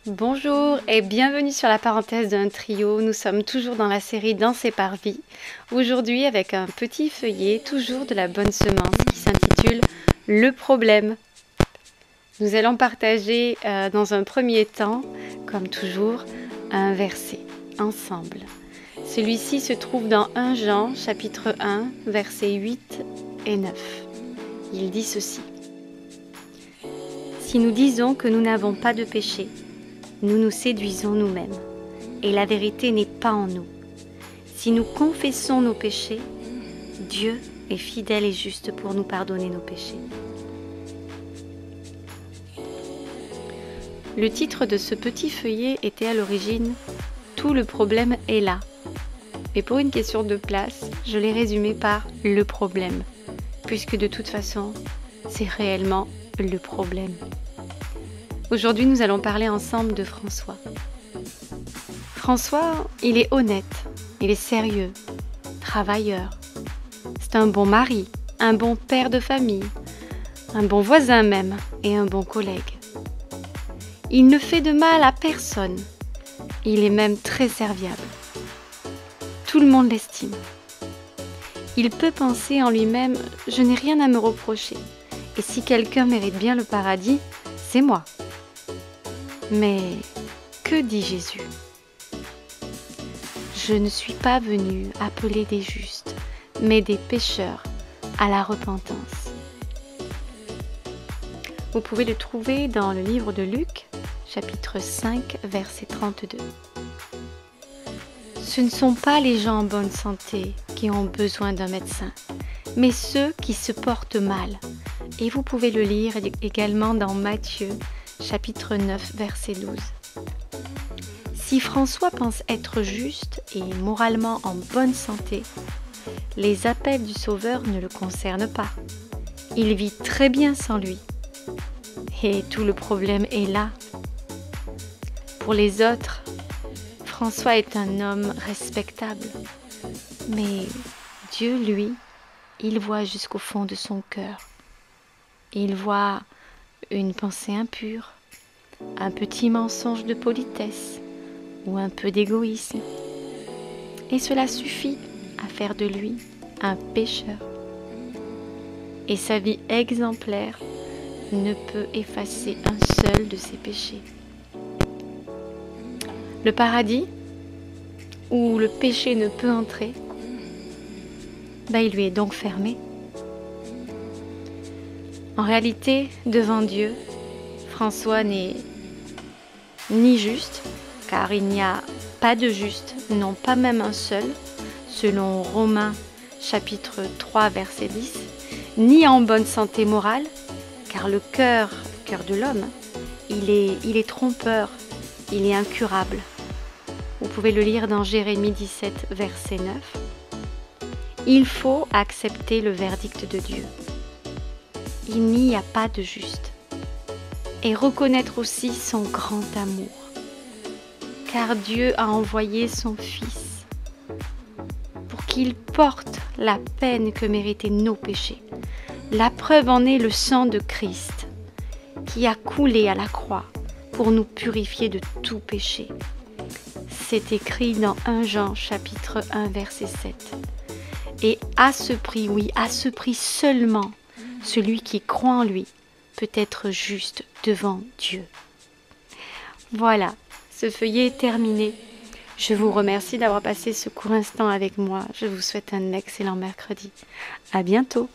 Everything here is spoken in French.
Bonjour et bienvenue sur la parenthèse d'un trio. Nous sommes toujours dans la série Danser par vie. Aujourd'hui avec un petit feuillet, toujours de la bonne semence, qui s'intitule Le problème. Nous allons partager dans un premier temps, comme toujours, un verset ensemble. Celui-ci se trouve dans 1 Jean, chapitre 1, versets 8 et 9. Il dit ceci. Si nous disons que nous n'avons pas de péché, nous nous séduisons nous-mêmes, et la vérité n'est pas en nous. Si nous confessons nos péchés, Dieu est fidèle et juste pour nous pardonner nos péchés. Le titre de ce petit feuillet était à l'origine « Tout le problème est là ». Mais pour une question de place, je l'ai résumé par « le problème », puisque de toute façon, c'est réellement le problème. Aujourd'hui, nous allons parler ensemble de François. François, il est honnête, il est sérieux, travailleur. C'est un bon mari, un bon père de famille, un bon voisin même et un bon collègue. Il ne fait de mal à personne. Il est même très serviable. Tout le monde l'estime. Il peut penser en lui-même « je n'ai rien à me reprocher, et si quelqu'un mérite bien le paradis, c'est moi ». Mais que dit Jésus? Je ne suis pas venu appeler des justes, mais des pécheurs à la repentance. Vous pouvez le trouver dans le livre de Luc, chapitre 5, verset 32. Ce ne sont pas les gens en bonne santé qui ont besoin d'un médecin, mais ceux qui se portent mal. Et vous pouvez le lire également dans Matthieu, chapitre 9, verset 12. Si François pense être juste et moralement en bonne santé, les appels du Sauveur ne le concernent pas. Il vit très bien sans lui. Et tout le problème est là. Pour les autres, François est un homme respectable. Mais Dieu, lui, il voit jusqu'au fond de son cœur. Il voit une pensée impure, un petit mensonge de politesse ou un peu d'égoïsme. Et cela suffit à faire de lui un pécheur. Et sa vie exemplaire ne peut effacer un seul de ses péchés. Le paradis, où le péché ne peut entrer, il lui est donc fermé. En réalité, devant Dieu, François n'est ni juste, car il n'y a pas de juste, non pas même un seul, selon Romains chapitre 3 verset 10, ni en bonne santé morale, car le cœur de l'homme, il est trompeur, il est incurable. Vous pouvez le lire dans Jérémie 17 verset 9. Il faut accepter le verdict de Dieu. Il n'y a pas de juste. Et reconnaître aussi son grand amour. Car Dieu a envoyé son Fils pour qu'il porte la peine que méritaient nos péchés. La preuve en est le sang de Christ qui a coulé à la croix pour nous purifier de tout péché. C'est écrit dans 1 Jean chapitre 1 verset 7. Et à ce prix, oui, à ce prix seulement, celui qui croit en lui peut être juste devant Dieu. Voilà, ce feuillet est terminé. Je vous remercie d'avoir passé ce court instant avec moi. Je vous souhaite un excellent mercredi. À bientôt.